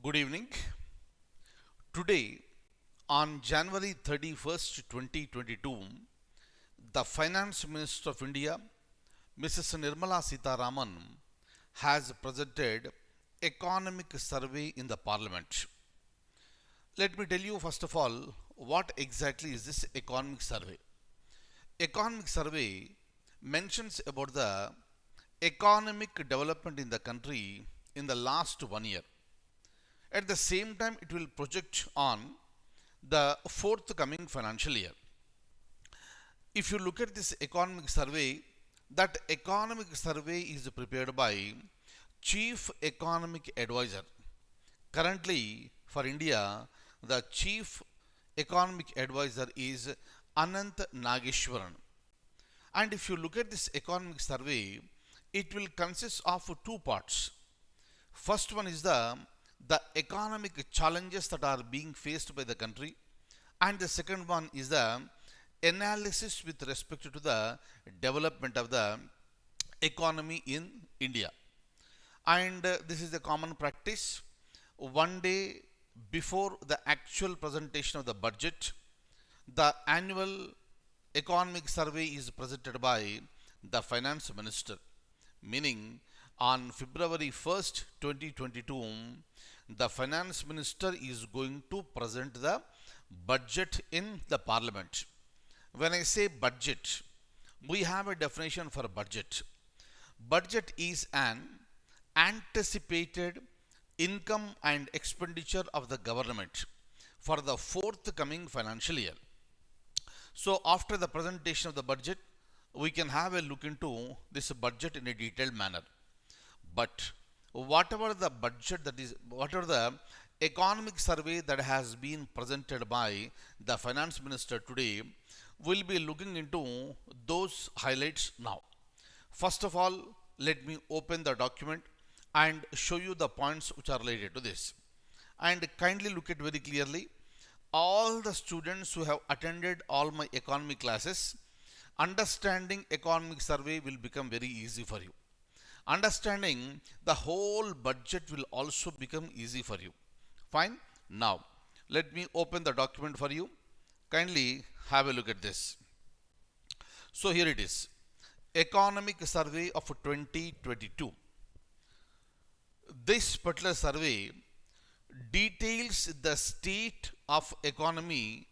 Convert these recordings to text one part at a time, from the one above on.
Good evening. Today, on January 31st, 2022, the Finance Minister of India, Mrs. Nirmala Sitharaman, has presented economic survey in the Parliament. Let me tell you first of all what exactly is this economic survey. Economic survey mentions about the economic development in the country in the last 1 year. At the same time, it will project on the forthcoming financial year. If you look at this economic survey, that economic survey is prepared by Chief Economic Advisor. Currently, for India, the Chief Economic Advisor is Anant Nageshwaran. And if you look at this economic survey, it will consist of two parts. First one is the economic challenges that are being faced by the country, and the second one is the analysis with respect to the development of the economy in India. And this is a common practice. One day before the actual presentation of the budget, the annual economic survey is presented by the finance minister, meaning on February 1st, 2022, the finance minister is going to present the budget in the parliament. When I say budget, we have a definition for budget. Budget is an anticipated income and expenditure of the government for the forthcoming financial year. So after the presentation of the budget, we can have a look into this budget in a detailed manner. But whatever the economic survey that has been presented by the finance minister today, we'll be looking into those highlights now. First of all, let me open the document and show you the points which are related to this. And kindly look at very clearly. All the students who have attended all my economic classes, understanding economic survey will become very easy for you. Understanding the whole budget will also become easy for you. Fine. Now, let me open the document for you. Kindly have a look at this. So here it is. Economic Survey of 2022. This particular survey details the state of economy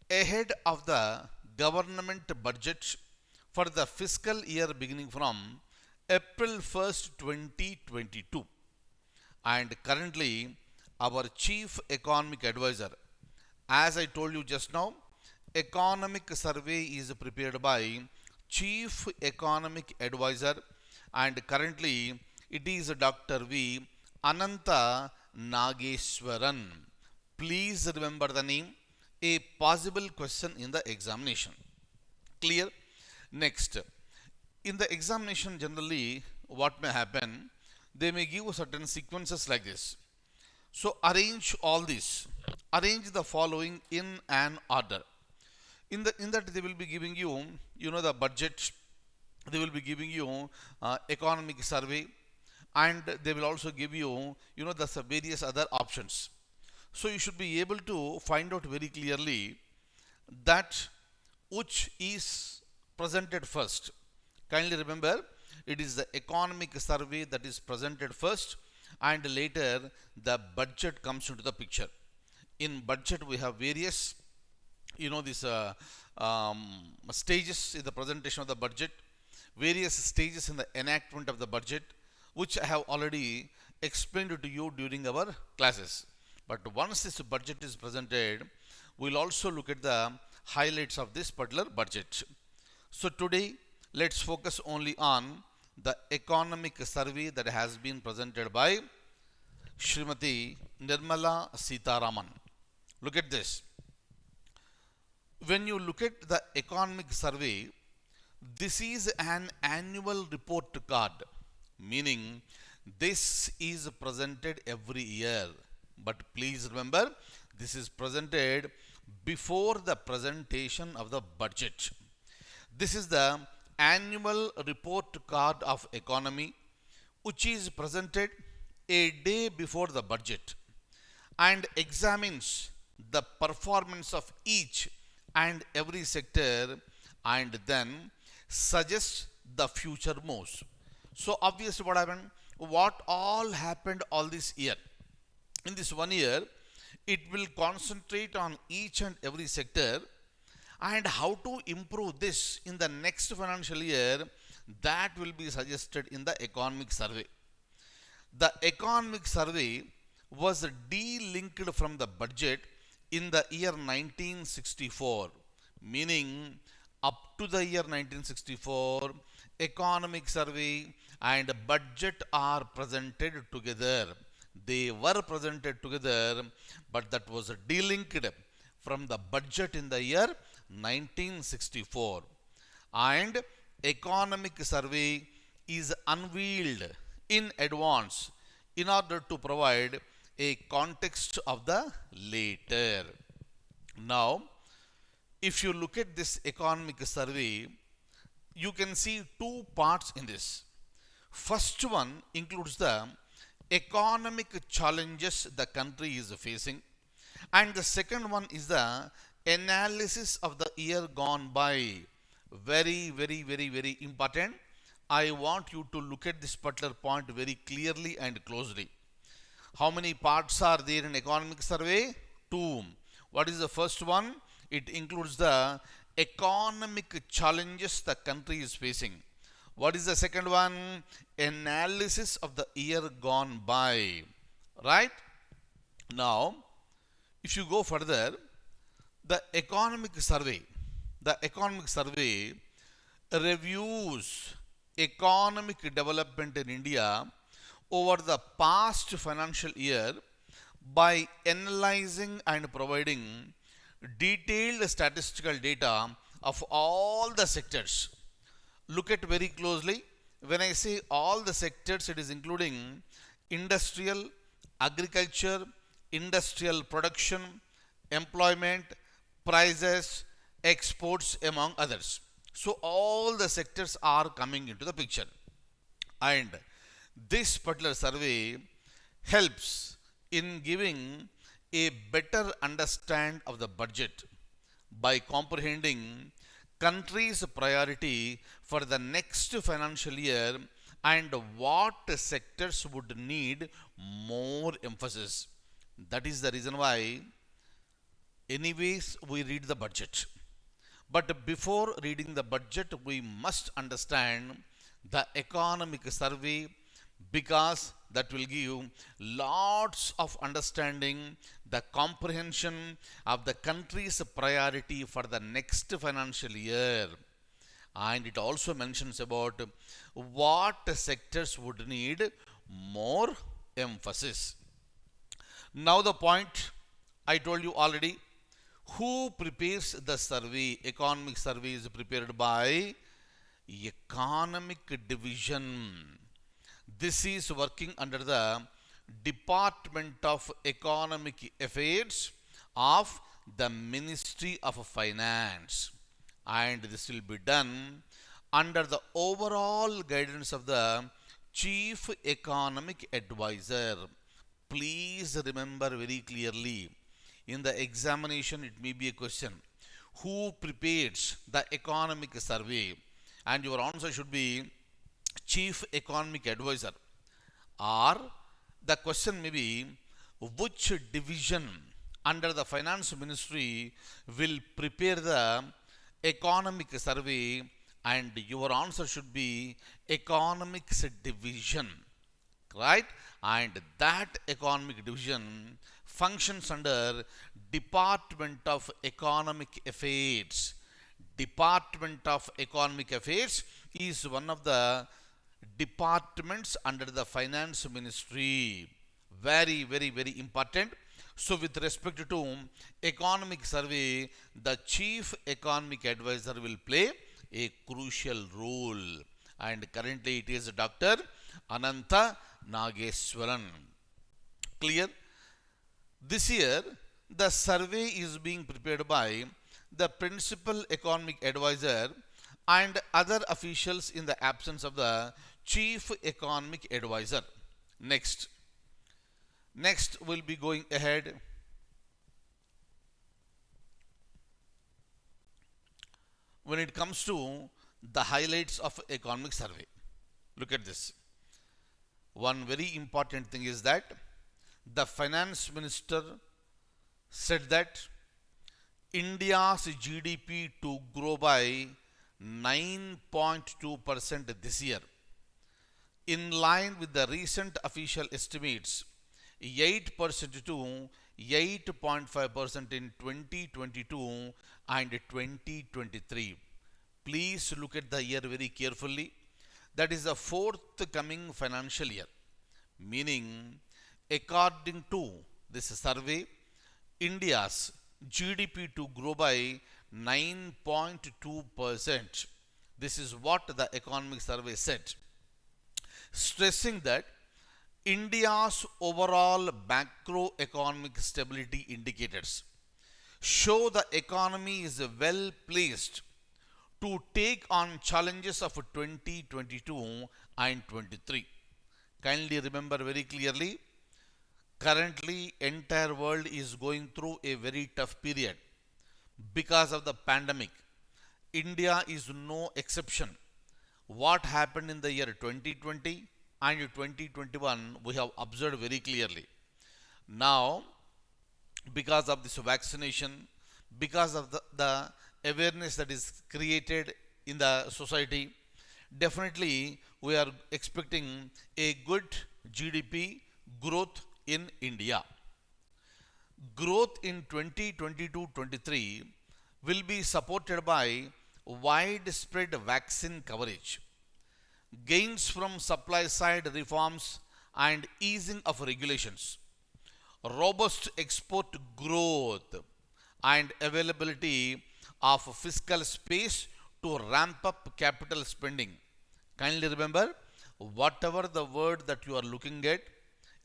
ahead of the government budget for the fiscal year beginning from April 1st, 2022. And currently, our Chief Economic Advisor, as I told you just now, economic survey is prepared by Chief Economic Advisor, and currently it is Dr. V. Ananta Nageshwaran. Please remember the name, a possible question in the examination. Clear? Next. In the examination, generally, what may happen, they may give certain sequences like this. So arrange all this. Arrange the following in an order. In that they will be giving you, the budget. They will be giving you economic survey, and they will also give you, the various other options. So you should be able to find out very clearly that which is presented first. Kindly remember, it is the economic survey that is presented first, and later the budget comes into the picture. In budget, we have various, stages in the presentation of the budget, various stages in the enactment of the budget, which I have already explained to you during our classes. But once this budget is presented, we'll also look at the highlights of this particular budget. So today, let's focus only on the economic survey that has been presented by Srimati Nirmala Sitharaman. Look at this. When you look at the economic survey, this is an annual report card, meaning this is presented every year. But please remember, this is presented before the presentation of the budget. This is the annual report card of economy, which is presented a day before the budget. and examines the performance of each and every sector and then suggests the future moves. So obviously what happened? What all happened all this year? In this 1 year, it will concentrate on each and every sector and how to improve this in the next financial year, that will be suggested in the economic survey. The economic survey was de-linked from the budget in the year 1964, meaning up to the year 1964, economic survey and budget are presented together. They were presented together, but that was de-linked from the budget in the year 1964. And economic survey is unveiled in advance in order to provide a context of the later. Now, if you look at this economic survey, you can see two parts in this. First one includes the economic challenges the country is facing, and the second one is the analysis of the year gone by. Very important. I want you to look at this particular point very clearly and closely. How many parts are there in economic survey? Two. What is the first one? It includes the economic challenges the country is facing. What is the second one? Analysis of the year gone by. Right? Now, if you go further, the economic survey reviews economic development in India over the past financial year by analyzing and providing detailed statistical data of all the sectors. Look at very closely. When I say all the sectors, it is including industrial, agriculture, industrial production, employment, prices, exports, among others. So all the sectors are coming into the picture. And this particular survey helps in giving a better understand of the budget by comprehending country's priority for the next financial year and what sectors would need more emphasis. That is the reason why anyways we read the budget. But before reading the budget, we must understand the economic survey, because that will give lots of understanding the comprehension of the country's priority for the next financial year. And it also mentions about what sectors would need more emphasis. Now the point I told you already. Who prepares the survey? Economic survey is prepared by economic division. This is working under the Department of Economic Affairs of the Ministry of Finance, and this will be done under the overall guidance of the Chief Economic Advisor. Please remember very clearly, in the examination it may be a question, who prepares the economic survey? And your answer should be Chief Economic Advisor. Or the question may be, which division under the Finance Ministry will prepare the economic survey? And your answer should be Economics Division. Right? And that economic division functions under Department of Economic Affairs. Department of Economic Affairs is one of the departments under the Finance Ministry. Very important. So with respect to economic survey, the Chief Economic Advisor will play a crucial role. And currently it is Dr. Anantha Nageswaran. Clear? This year, the survey is being prepared by the Principal Economic Advisor and other officials in the absence of the Chief Economic Advisor. Next, Next, we'll be going ahead when it comes to the highlights of economic survey. Look at this. One very important thing is that the finance minister said that India's GDP to grow by 9.2% this year, in line with the recent official estimates, 8% to 8.5% in 2022 and 2023. Please look at the year very carefully. That is the forthcoming financial year, meaning according to this survey, India's GDP to grow by 9.2%. This is what the economic survey said, stressing that India's overall macroeconomic stability indicators show the economy is well placed to take on challenges of 2022 and 23. Kindly remember very clearly, currently entire world is going through a very tough period because of the pandemic. India is no exception. What happened in the year 2020 and 2021 we have observed very clearly. Now, because of this vaccination, because of the awareness that is created in the society, definitely we are expecting a good GDP growth in India. Growth in 2022-23 will be supported by widespread vaccine coverage, gains from supply side reforms and easing of regulations, robust export growth, and availability of fiscal space to ramp up capital spending. Kindly remember, whatever the word that you are looking at,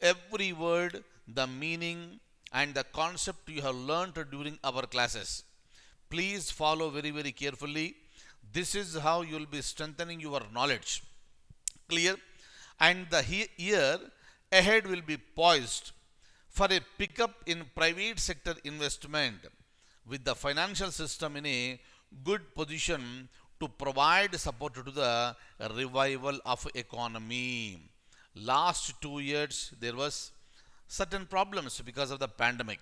every word, the meaning and the concept you have learned during our classes. Please follow very, very carefully. This is how you will be strengthening your knowledge. Clear? And the year ahead will be poised for a pickup in private sector investment, with the financial system in a good position to provide support to the revival of economy. Last 2 years there was certain problems because of the pandemic,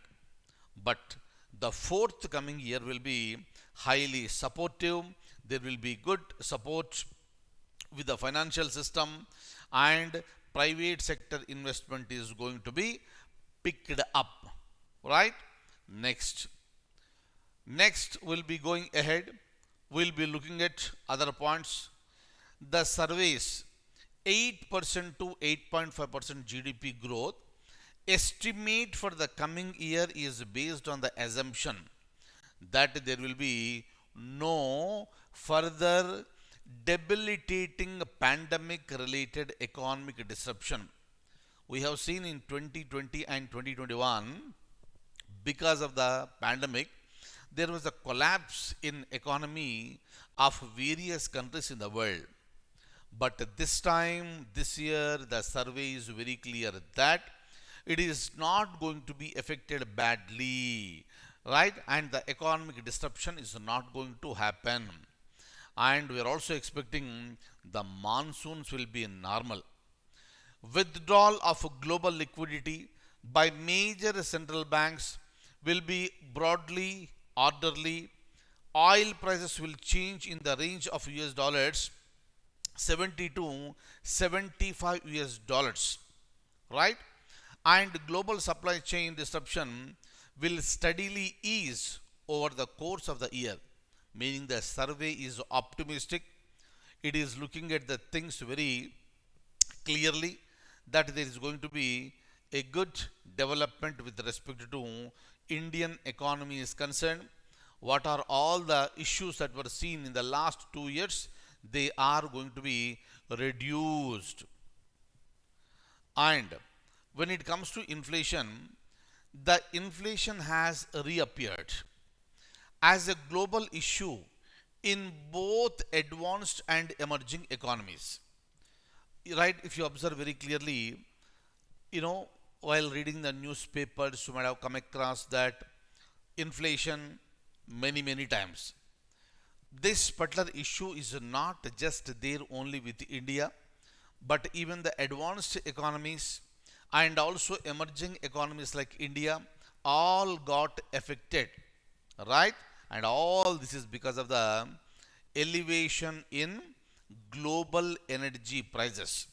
but the forthcoming year will be highly supportive. There will be good support with the financial system, and private sector investment is going to be picked up, right? Next we'll be going ahead, we'll be looking at other points. The surveys 8% to 8.5% GDP growth estimate for the coming year is based on the assumption that there will be no further debilitating pandemic related economic disruption. We have seen in 2020 and 2021, because of the pandemic, there was a collapse in economy of various countries in the world. But this time, this year, the survey is very clear that it is not going to be affected badly, right? And the economic disruption is not going to happen. And we are also expecting the monsoons will be normal. Withdrawal of global liquidity by major central banks will be broadly orderly. Oil prices will change in the range of US dollars 70 to 75 US dollars, right? And global supply chain disruption will steadily ease over the course of the year, meaning the survey is optimistic. It is looking at the things very clearly that there is going to be a good development with respect to Indian economy is concerned. What are all the issues that were seen in the last 2 years? They are going to be reduced. And when it comes to inflation, the inflation has reappeared as a global issue in both advanced and emerging economies. Right? If you observe very clearly, you know, while reading the newspapers, you might have come across that inflation many times. This particular issue is not just there only with India, but even the advanced economies and also emerging economies like India all got affected, right? And all this is because of the elevation in global energy prices.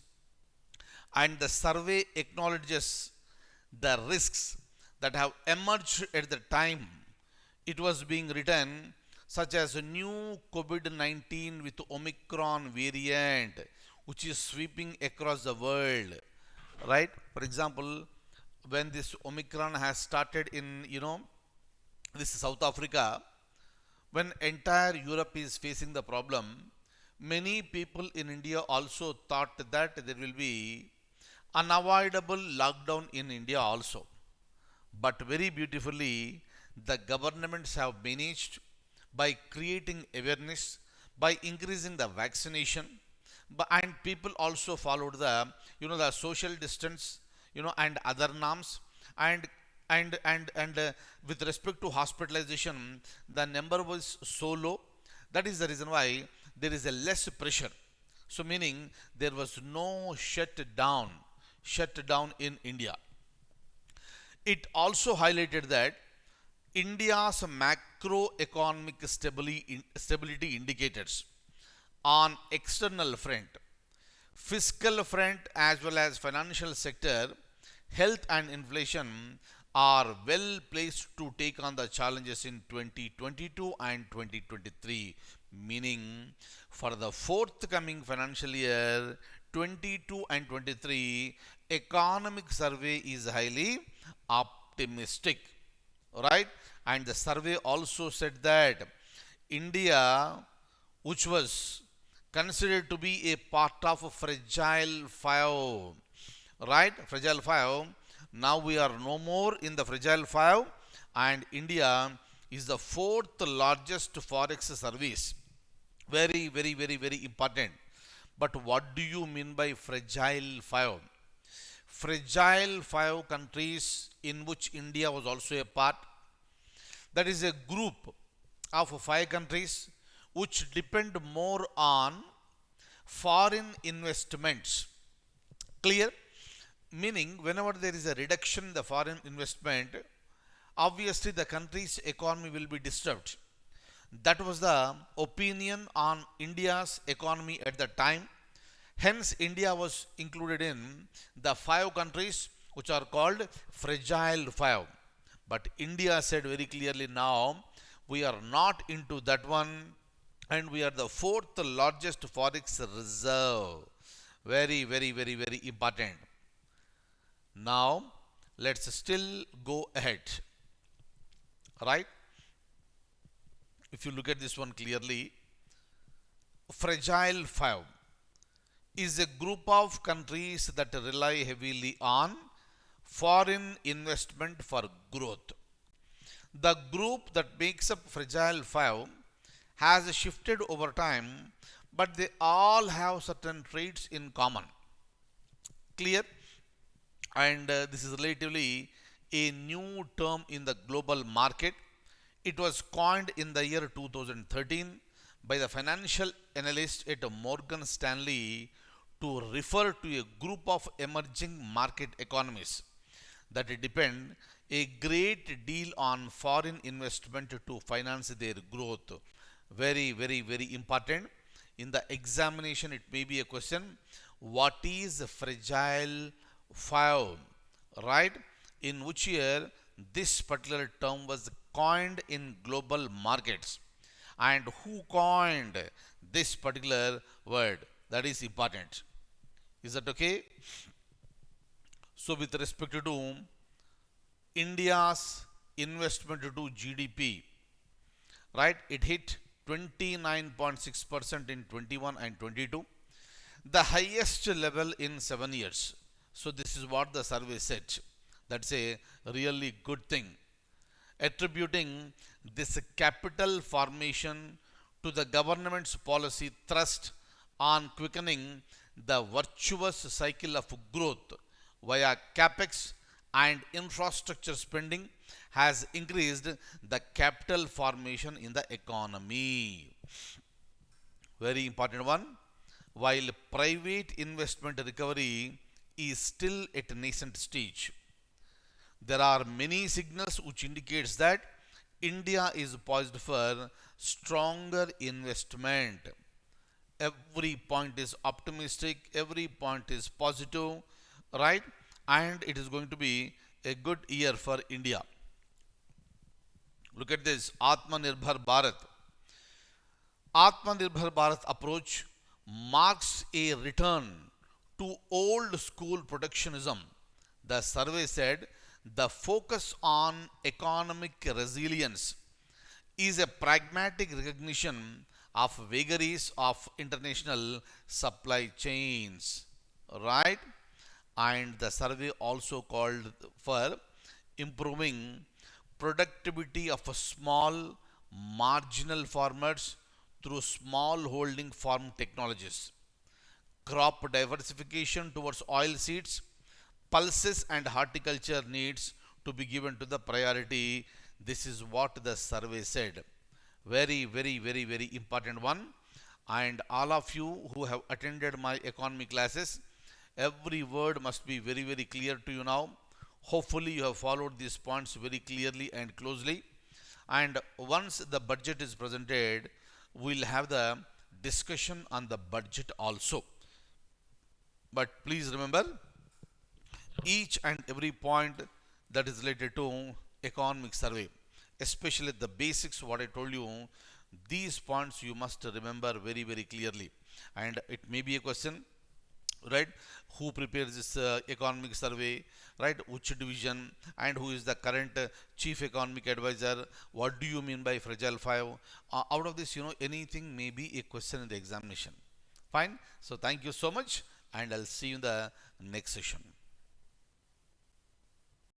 And the survey acknowledges the risks that have emerged at the time it was being written, such as a new COVID 19 with Omicron variant, which is sweeping across the world, right? For example, when this Omicron has started in, this South Africa, when entire Europe is facing the problem, many people in India also thought that there will be unavoidable lockdown in India also. But very beautifully, the governments have managed by creating awareness, by increasing the vaccination, and people also followed the social distance, and other norms, and with respect to hospitalization, the number was so low. That is the reason why there is a less pressure. So meaning there was no shutdown in India. It also highlighted that India's macroeconomic stability indicators on external front, fiscal front as well as financial sector, health and inflation are well placed to take on the challenges in 2022 and 2023, meaning for the forthcoming financial year 22 and 23, economic survey is highly optimistic, right? And the survey also said that India, which was considered to be a part of a fragile five, right? Fragile five. Now we are no more in the fragile five, and India is the fourth largest forex service. Very important. But what do you mean by fragile five? Fragile five countries in which India was also a part. That is a group of five countries which depend more on foreign investments. Clear? Meaning, whenever there is a reduction in the foreign investment, obviously the country's economy will be disturbed. That was the opinion on India's economy at the time. Hence, India was included in the five countries which are called fragile five. But India said very clearly now, we are not into that one, and we are the fourth largest forex reserve. Very important. Now, let's still go ahead. Right? If you look at this one clearly, fragile five is a group of countries that rely heavily on foreign investment for growth. The group that makes up fragile five has shifted over time, but they all have certain traits in common. Clear? And this is relatively a new term in the global market. It was coined in the year 2013 by the financial analyst at Morgan Stanley to refer to a group of emerging market economies that depend a great deal on foreign investment to finance their growth. Very important. In the examination, it may be a question, what is fragile five, right? In which year this particular term was coined in global markets, and who coined this particular word? That is important. Is that okay? So with respect to India's investment to GDP, right, it hit 29.6% in 21 and 22, the highest level in 7 years. So this is what the survey said. That's a really good thing. Attributing this capital formation to the government's policy thrust on quickening the virtuous cycle of growth via capex and infrastructure spending has increased the capital formation in the economy. Very important one. While private investment recovery is still at a nascent stage, there are many signals which indicates that India is poised for stronger investment. Every point is optimistic, every point is positive, right? And it is going to be a good year for India. Look at this, Atmanirbhar Bharat. Atmanirbhar Bharat approach marks a return to old school protectionism. The survey said the focus on economic resilience is a pragmatic recognition of vagaries of international supply chains, right? And the survey also called for improving productivity of a small marginal farmers through small holding farm technologies, crop diversification towards oil seeds, pulses and horticulture needs to be given to the priority. This is what the survey said. Very, very, very, very important one. And all of you who have attended my economy classes, every word must be very, very clear to you now. Hopefully, you have followed these points very clearly and closely. And once the budget is presented, we'll have the discussion on the budget also. But please remember, each and every point that is related to economic survey, especially the basics what I told you, these points you must remember very, very clearly. And it may be a question, right? Who prepares this economic survey, right? Which division, and who is the current chief economic advisor? What do you mean by fragile five? Out of this, anything may be a question in the examination. Fine. So thank you so much, and I'll see you in the next session.